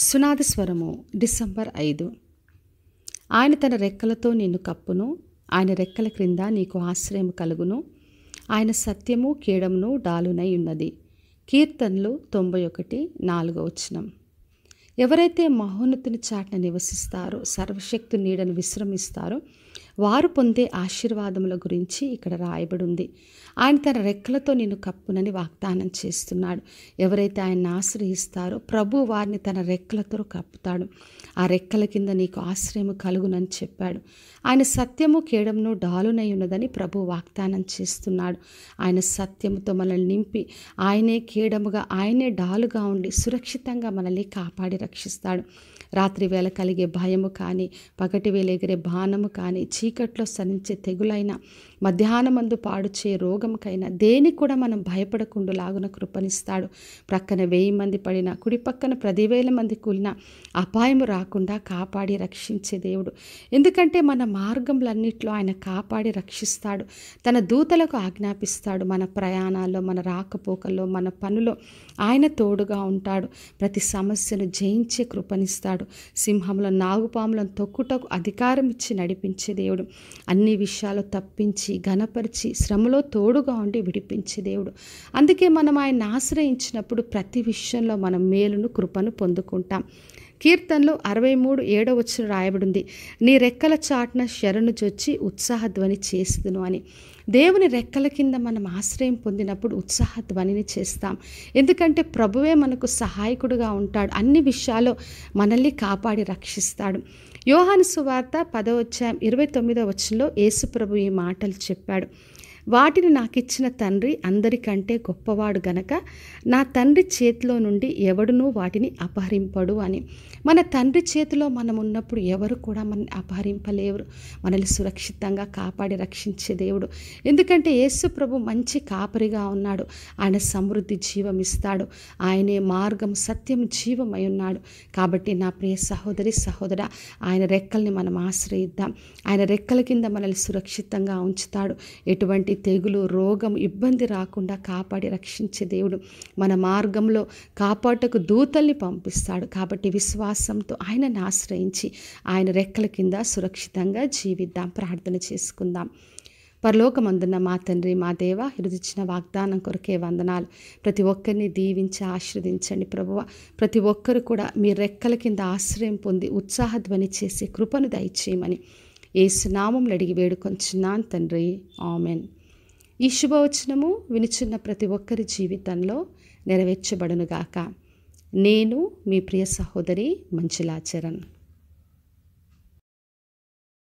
సునాద స్వరము డిసెంబర్ 5. ఆయన తన రెక్కలతో నిన్ను కప్పును, ఆయన రెక్కల క్రింద నీకు ఆశ్రయం కలుగును. ఆయన సత్యము కేడమును డాలునై ఉన్నది. కీర్తనలు 91:4. ఎవరైతే మహోన్నతుని చాటున నివసిస్తారో, సర్వశక్తు నీడను విశ్రమిస్తారో వారు పొందే ఆశీర్వాదముల గురించి ఇక్కడ రాయబడి ఉంది. ఆయన తన రెక్కలతో నిన్ను కప్పునని వాగ్దానం చేస్తున్నాడు. ఎవరైతే ఆయన్ని ఆశ్రయిస్తారో ప్రభు వారిని తన రెక్కలతో కప్పుతాడు. ఆ రెక్కల కింద నీకు ఆశ్రయము కలుగునని చెప్పాడు. ఆయన సత్యము కేడమును డాలునై ఉన్నదని ప్రభు వాగ్దానం చేస్తున్నాడు. ఆయన సత్యముతో మనల్ని నింపి ఆయనే కేడముగా, ఆయనే డాలుగా ఉండి సురక్షితంగా మనల్ని కాపాడి రక్షిస్తాడు. రాత్రి వేళ కలిగే భయము కానీ, పగటి వేళ ఎగిరే బాణము కానీ, చీకట్లో సరించే తెగులైన, మధ్యాహ్నమందు పాడుచే రోగంకైనా దేనికి కూడా మనం భయపడకుండాలాగున కృపనిస్తాడు. ప్రక్కన 1000 మంది పడినా, కుడి పక్కన 10,000 మంది కూలినా అపాయము రాకుండా కాపాడి రక్షించే దేవుడు. ఎందుకంటే మన మార్గములన్నిట్లో ఆయన కాపాడి రక్షిస్తాడు. తన దూతలకు ఆజ్ఞాపిస్తాడు. మన ప్రయాణాల్లో, మన రాకపోకల్లో, మన పనులో ఆయన తోడుగా ఉంటాడు. ప్రతి సమస్యను జయించే కృపనిస్తాడు. సింహంలో, నాగుపాములను తొక్కుటకు అధికారం ఇచ్చి నడిపించే దేవుడు. అన్ని విషయాలు తప్పించి, ఘనపరిచి, శ్రమలో తోడుగా ఉండి విడిపించే దేవుడు. అందుకే మనం ఆయన్ని ఆశ్రయించినప్పుడు ప్రతి విషయంలో మనం మేలును, కృపను పొందుకుంటాం. కీర్తనలు 63:7 రాయబడింది. నీ రెక్కల చాటున శరణు జొచ్చి ఉత్సాహధ్వని చేస్తును అని. దేవుని రెక్కల కింద మనం ఆశ్రయం పొందినప్పుడు ఉత్సాహధ్వనిని చేస్తాం. ఎందుకంటే ప్రభువే మనకు సహాయకుడుగా ఉంటాడు. అన్ని విషయాల్లో మనల్ని కాపాడి రక్షిస్తాడు. యోహాను సువార్త 10:29 యేసు ప్రభు ఈ మాటలు చెప్పాడు. వాటిని నాకిచ్చిన తండ్రి అందరికంటే గొప్పవాడు గనక నా తండ్రి చేతిలో నుండి ఎవడునూ వాటిని అపహరింపడు అని. మన తండ్రి చేతిలో మనం ఉన్నప్పుడు ఎవరు కూడా మనల్ని అపహరింపలేరు. మనల్ని సురక్షితంగా కాపాడి రక్షించే దేవుడు. ఎందుకంటే యేసు ప్రభు మంచి కాపరిగా ఉన్నాడు. ఆయన సమృద్ధి జీవం ఇస్తాడు. ఆయనే మార్గం, సత్యం, జీవమై ఉన్నాడు. కాబట్టి నా ప్రియ సహోదరి, సహోదరా, ఆయన రెక్కల్ని మనం ఆశ్రయిద్దాం. ఆయన రెక్కల కింద మనల్ని సురక్షితంగా ఉంచుతాడు. ఎటువంటి తెగులు, రోగం, ఇబ్బంది రాకుండా కాపాడి రక్షించే దేవుడు. మన మార్గంలో కాపాటకు దూతల్ని పంపిస్తాడు. కాబట్టి విశ్వాసంతో ఆయనను ఆశ్రయించి ఆయన రెక్కల కింద సురక్షితంగా జీవిద్దాం. ప్రార్థన చేసుకుందాం. పరలోకమందున్న మా తండ్రి, మా దేవ, ఇరుదిచ్చిన వాగ్దానం కొరకే వందనాలు. ప్రతి ఒక్కరిని దీవించి ఆశీర్వదించండి ప్రభువా. ప్రతి ఒక్కరు కూడా మీ రెక్కల కింద ఆశ్రయం పొంది ఉత్సాహధ్వని చేసి కృపను దయచేయమని యేసు నామములో అడిగి వేడుకొంచున్నాను తండ్రి. ఆమెన్. ఈ శుభవచనము వినుచున్న ప్రతి ఒక్కరి జీవితంలో నెరవేర్చబడునుగాక. నేను మీ ప్రియ సహోదరి మంజులా చరణ్.